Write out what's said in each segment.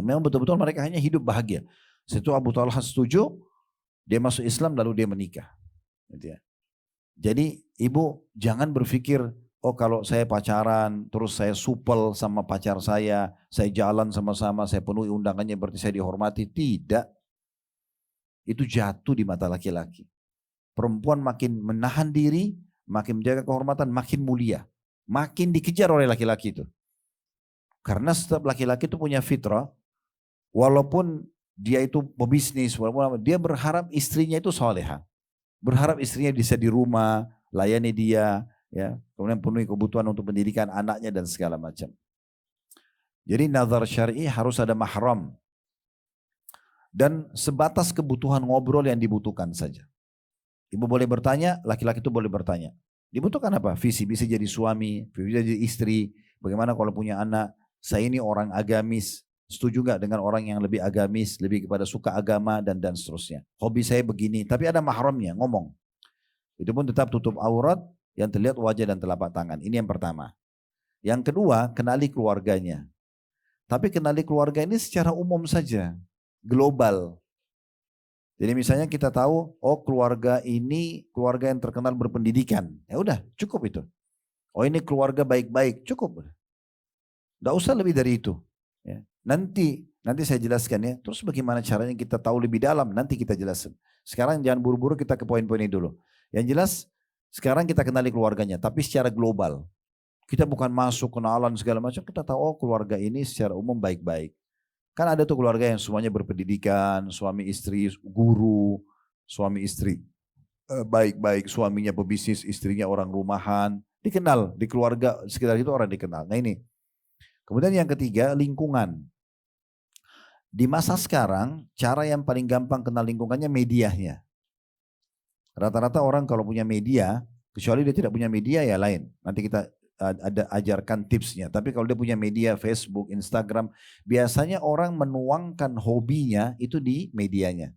Memang betul-betul mereka hanya hidup bahagia. Setelah Abu Talha setuju, dia masuk Islam lalu dia menikah. Gitu ya. Jadi ibu jangan berpikir, oh kalau saya pacaran, terus saya supel sama pacar saya jalan sama-sama, saya penuhi undangannya berarti saya dihormati. Tidak. Itu jatuh di mata laki-laki. Perempuan makin menahan diri, makin menjaga kehormatan, makin mulia. Makin dikejar oleh laki-laki itu. Karena setiap laki-laki itu punya fitrah, walaupun dia itu pebisnis, walaupun dia berharap istrinya itu soleha. Berharap istrinya bisa di rumah, layani dia, ya, kemudian penuhi kebutuhan untuk pendidikan anaknya dan segala macam. Jadi nazar syar'i harus ada mahram. Dan sebatas kebutuhan ngobrol yang dibutuhkan saja. Ibu boleh bertanya, laki-laki itu boleh bertanya. Dibutuhkan apa? Visi, bisa jadi suami, bisa jadi istri, bagaimana kalau punya anak, saya ini orang agamis, setuju gak dengan orang yang lebih agamis, lebih kepada suka agama dan seterusnya. Hobi saya begini, tapi ada mahramnya, ngomong. Itu pun tetap tutup aurat, yang terlihat wajah dan telapak tangan. Ini yang pertama. Yang kedua, kenali keluarganya. Tapi kenali keluarga ini secara umum saja, global. Jadi misalnya kita tahu, oh keluarga ini keluarga yang terkenal berpendidikan. Ya udah, cukup itu. Oh ini keluarga baik-baik, cukup. Nggak usah lebih dari itu. Ya. Nanti saya jelaskan ya. Terus bagaimana caranya kita tahu lebih dalam, nanti kita jelaskan. Sekarang jangan buru-buru, kita ke poin-poin ini dulu. Yang jelas, sekarang kita kenali keluarganya, tapi secara global. Kita bukan masuk kenalan segala macam, kita tahu oh keluarga ini secara umum baik-baik. Kan ada tuh keluarga yang semuanya berpendidikan, suami istri guru, suami istri baik-baik, suaminya pebisnis, istrinya orang rumahan. Dikenal, di keluarga sekitar itu orang dikenal. Nah ini. Kemudian yang ketiga, lingkungan. Di masa sekarang, cara yang paling gampang kenal lingkungannya medianya. Rata-rata orang kalau punya media, kecuali dia tidak punya media ya lain. Nanti kita ada ajarkan tipsnya. Tapi kalau dia punya media Facebook, Instagram, biasanya orang menuangkan hobinya itu di medianya.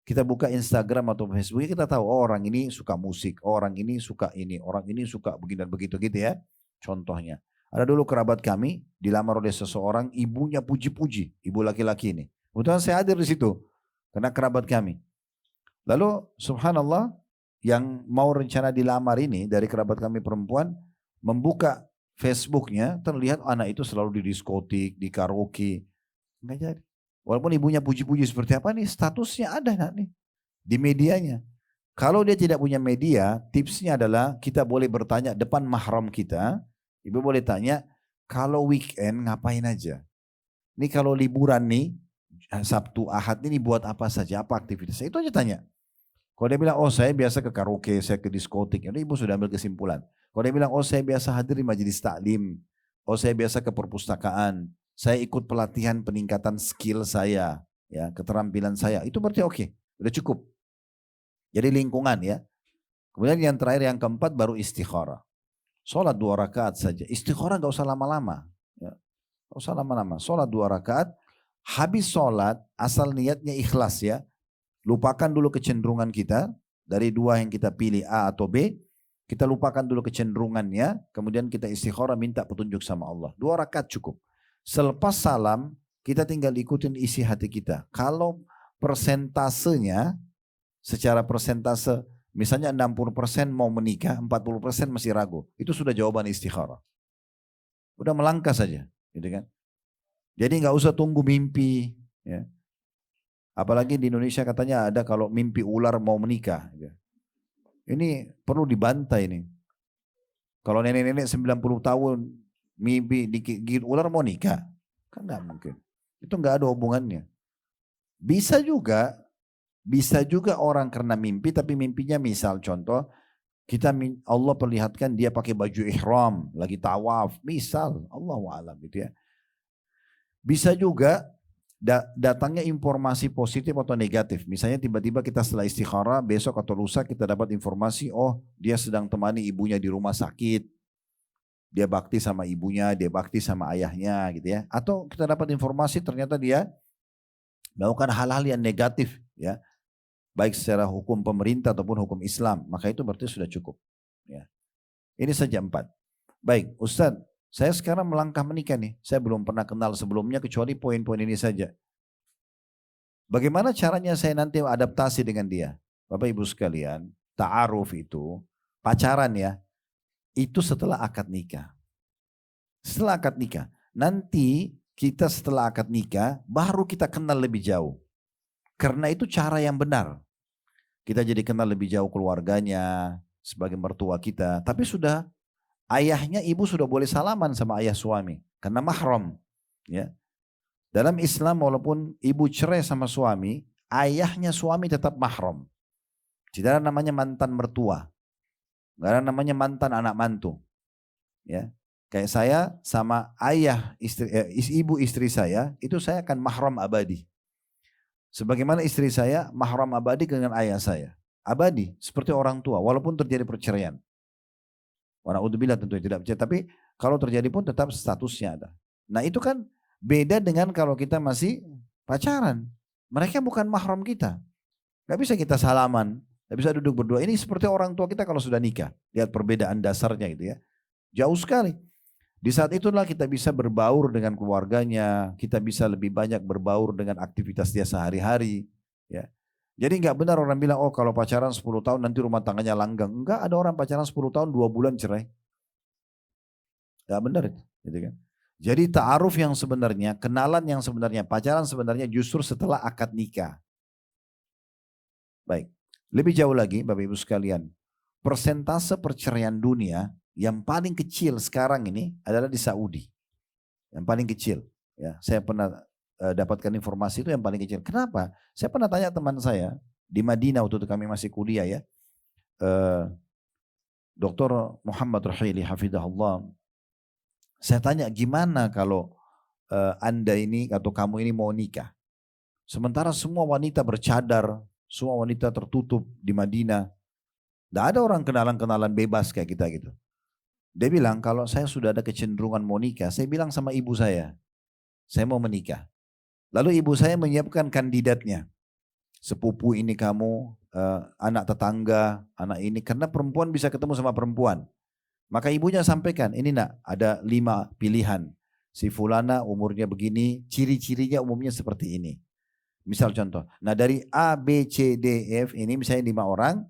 Kita buka Instagram atau Facebook, kita tahu oh, orang ini suka musik, oh, orang ini suka ini, orang ini suka begini dan begitu gitu ya. Contohnya, ada dulu kerabat kami dilamar oleh seseorang, ibunya puji-puji, ibu laki-laki ini. Kebetulan saya hadir di situ karena kerabat kami. Lalu subhanallah, yang mau rencana dilamar ini dari kerabat kami perempuan, membuka Facebooknya, terlihat anak itu selalu di diskotik, di karaoke. Enggak jadi. Walaupun ibunya puji-puji seperti apa nih, statusnya ada nih di medianya. Kalau dia tidak punya media, tipsnya adalah kita boleh bertanya depan mahram kita. Ibu boleh tanya, kalau weekend ngapain aja? Ini kalau liburan nih, Sabtu, Ahad ini buat apa saja, apa aktivitas? Itu aja tanya. Kalau dia bilang, oh saya biasa ke karaoke, saya ke diskotik, ini ibu sudah ambil kesimpulan. Kalau dia bilang, oh saya biasa hadir di majelis taklim, oh saya biasa ke perpustakaan, saya ikut pelatihan peningkatan skill saya, ya keterampilan saya, itu berarti oke, udah cukup. Jadi lingkungan ya. Kemudian yang terakhir, yang keempat baru istikharah. Sholat 2 rakaat saja, istikharah gak usah lama-lama. Ya. Gak usah lama-lama, sholat 2 rakaat, habis sholat asal niatnya ikhlas ya. Lupakan dulu kecenderungan kita, dari 2 yang kita pilih A atau B, kita lupakan dulu kecenderungannya, kemudian kita istikharah minta petunjuk sama Allah. 2 rakaat cukup. Selepas salam, kita tinggal ikutin isi hati kita. Kalau persentasenya, secara persentase, misalnya 60% mau menikah, 40% masih ragu, itu sudah jawaban istikharah. Udah melangkah saja, gitu kan. Jadi nggak usah tunggu mimpi, ya. Apalagi di Indonesia katanya ada kalau mimpi ular mau menikah. Ini perlu dibantai ini. Kalau nenek-nenek 90 tahun mimpi digigit ular mau nikah. Kan gak mungkin. Itu gak ada hubungannya. Bisa juga orang karena mimpi, tapi mimpinya misal contoh, Allah perlihatkan dia pakai baju ihram, lagi tawaf. Misal, Allahu a'lam gitu ya. Bisa juga datangnya informasi positif atau negatif. Misalnya tiba-tiba kita setelah istikharah, besok atau lusa kita dapat informasi, oh dia sedang temani ibunya di rumah sakit. Dia bakti sama ibunya, dia bakti sama ayahnya gitu ya. Atau kita dapat informasi ternyata dia melakukan hal-hal yang negatif ya. Baik secara hukum pemerintah ataupun hukum Islam. Maka itu berarti sudah cukup. Ya. Ini saja 4. Baik Ustadz, Saya sekarang melangkah menikah nih. Saya belum pernah kenal sebelumnya kecuali poin-poin ini saja. Bagaimana caranya saya nanti adaptasi dengan dia? Bapak Ibu sekalian, ta'aruf itu, pacaran ya, itu setelah akad nikah. Setelah akad nikah. Nanti kita setelah akad nikah, baru kita kenal lebih jauh. Karena itu cara yang benar. Kita jadi kenal lebih jauh keluarganya, sebagai mertua kita. Tapi sudah, ayahnya ibu sudah boleh salaman sama ayah suami. Karena mahram. Ya. Dalam Islam walaupun ibu cerai sama suami, ayahnya suami tetap mahram. Tidak ada namanya mantan mertua. Tidak ada namanya mantan anak mantu. Ya. Kayak saya sama ayah ibu istri saya, itu saya akan mahram abadi. Sebagaimana istri saya mahram abadi dengan ayah saya. Abadi, seperti orang tua, walaupun terjadi perceraian. Wanaudzubillah tentu tidak percaya, tapi kalau terjadi pun tetap statusnya ada. Nah itu kan beda dengan kalau kita masih pacaran. Mereka bukan mahram kita. Gak bisa kita salaman, gak bisa duduk berdua. Ini seperti orang tua kita kalau sudah nikah. Lihat perbedaan dasarnya gitu ya. Jauh sekali. Di saat itulah kita bisa berbaur dengan keluarganya. Kita bisa lebih banyak berbaur dengan aktivitas dia sehari-hari. Ya. Jadi gak benar orang bilang, oh kalau pacaran 10 tahun nanti rumah tangganya langgeng. Enggak, ada orang pacaran 10 tahun 2 bulan cerai. Gak benar itu. Gitu kan. Jadi ta'aruf yang sebenarnya, kenalan yang sebenarnya, pacaran sebenarnya justru setelah akad nikah. Baik, lebih jauh lagi Bapak Ibu sekalian, persentase perceraian dunia yang paling kecil sekarang ini adalah di Saudi. Yang paling kecil. Ya, saya pernah dapatkan informasi itu yang paling kecil. Kenapa? Saya pernah tanya teman saya di Madinah waktu itu kami masih kuliah ya. Dr. Muhammad Rahili Hafidahullah. Saya tanya gimana kalau Anda ini atau kamu ini mau nikah. Sementara semua wanita bercadar, semua wanita tertutup di Madinah. Tidak ada orang kenalan-kenalan bebas kayak kita gitu. Dia bilang kalau saya sudah ada kecenderungan mau nikah, saya bilang sama ibu saya mau menikah. Lalu ibu saya menyiapkan kandidatnya. Sepupu ini kamu, anak tetangga, anak ini. Karena perempuan bisa ketemu sama perempuan. Maka ibunya sampaikan, ini nak ada 5 pilihan. Si fulana umurnya begini, ciri-cirinya umumnya seperti ini. Misal contoh, nah dari A, B, C, D, F ini misalnya 5 orang,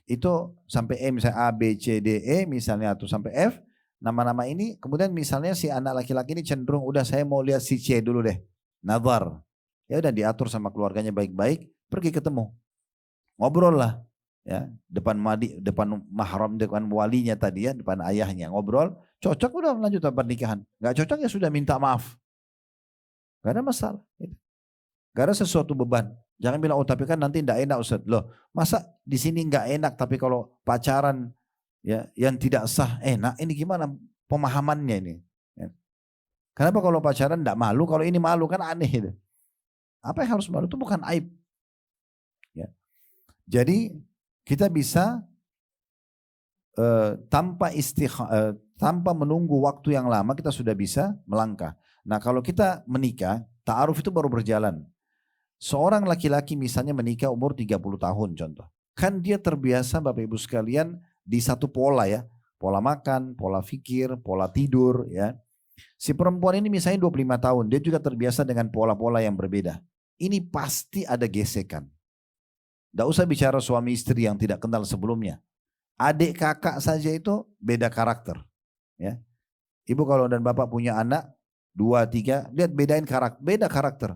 itu sampai E misalnya A, B, C, D, E misalnya atau sampai F, nama-nama ini kemudian misalnya si anak laki-laki ini cenderung udah saya mau lihat si C dulu deh, nazar. Ya udah diatur sama keluarganya baik-baik, pergi ketemu. Ngobrol lah. Ya, depan mahram, depan walinya tadi ya, depan ayahnya ngobrol, cocok udah lanjut pernikahan. Gak cocok ya sudah minta maaf. Gak ada masalah. Gak ada sesuatu beban. Jangan bilang oh tapi kan nanti gak enak Ustaz. Loh, masa di sini gak enak tapi kalau pacaran ya yang tidak sah enak, ini gimana pemahamannya ini? Ya. Kenapa kalau pacaran gak malu, kalau ini malu kan aneh itu. Apa yang harus malu itu bukan aib. Ya. Jadi kita bisa tanpa menunggu waktu yang lama kita sudah bisa melangkah. Nah kalau kita menikah, ta'aruf itu baru berjalan. Seorang laki-laki misalnya menikah umur 30 tahun contoh. Kan dia terbiasa Bapak Ibu sekalian di satu pola ya. Pola makan, pola fikir, pola tidur ya. Si perempuan ini misalnya 25 tahun, dia juga terbiasa dengan pola-pola yang berbeda. Ini pasti ada gesekan. Tidak usah bicara suami istri yang tidak kenal sebelumnya. Adik kakak saja itu beda karakter. Ya. Ibu kalau dan bapak punya anak, 2, 3, lihat bedain karakter, beda karakter.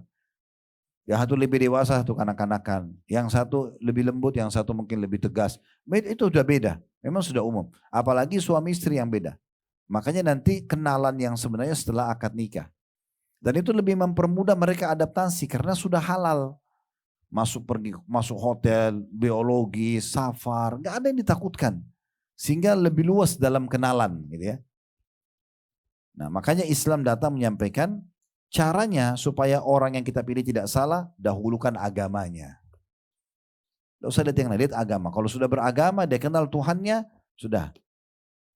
Yang satu lebih dewasa, satu kanak-kanakan. Yang satu lebih lembut, yang satu mungkin lebih tegas. Itu sudah beda, memang sudah umum. Apalagi suami istri yang beda. Makanya nanti kenalan yang sebenarnya setelah akad nikah. Dan itu lebih mempermudah mereka adaptasi karena sudah halal. Masuk hotel, biologi, safar, nggak ada yang ditakutkan, sehingga lebih luas dalam kenalan, gitu ya. Nah, makanya Islam datang menyampaikan caranya supaya orang yang kita pilih tidak salah, dahulukan agamanya. Tidak usah lihat yang lain, lihat agama. Kalau sudah beragama, dia kenal Tuhannya, sudah.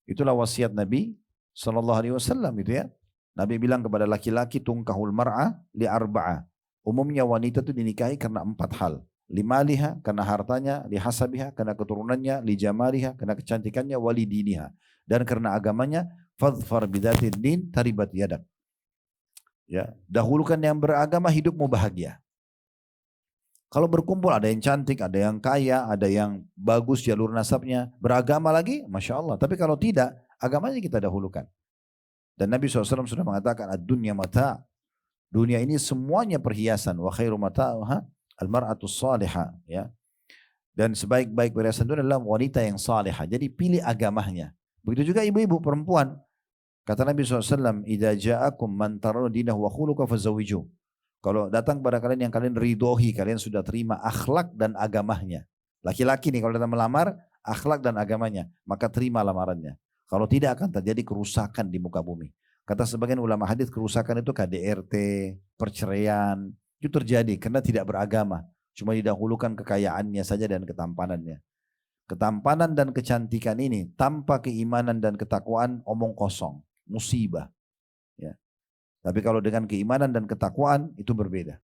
Itulah wasiat Nabi SAW, gitu ya. Nabi bilang kepada laki-laki, tungkahul mar'ah li arba'ah. Umumnya wanita itu dinikahi karena 4 hal. Limaliha, karena hartanya, lihasabiha, karena keturunannya, lijamaliha, karena kecantikannya, walidiniha. Dan karena agamanya, Fadfar bidzatid din taribat yadak. Ya, dahulukan yang beragama, hidupmu bahagia. Kalau berkumpul ada yang cantik, ada yang kaya, ada yang bagus jalur nasabnya, beragama lagi, Masya Allah. Tapi kalau tidak, agamanya kita dahulukan. Dan Nabi SAW sudah mengatakan, ad-dunya mata'. Dunia ini semuanya perhiasan. Wa khairu mata'uha al-mar'atus salihah. Ya. Dan sebaik-baik perhiasan itu adalah wanita yang salihah. Jadi pilih agamanya. Begitu juga ibu-ibu perempuan. Kata Nabi SAW, idza ja'akum man tarawna dinahu wa khuluquhu fazawwiju. Kalau datang kepada kalian yang kalian ridhoi, kalian sudah terima akhlak dan agamanya. Laki-laki nih kalau datang melamar, akhlak dan agamanya, maka terima lamarannya. Kalau tidak akan terjadi kerusakan di muka bumi. Kata sebagian ulama hadis, kerusakan itu KDRT, perceraian, itu terjadi karena tidak beragama. Cuma didahulukan kekayaannya saja dan ketampanannya. Ketampanan dan kecantikan ini tanpa keimanan dan ketakwaan omong kosong, musibah. Ya. Tapi kalau dengan keimanan dan ketakwaan itu berbeda.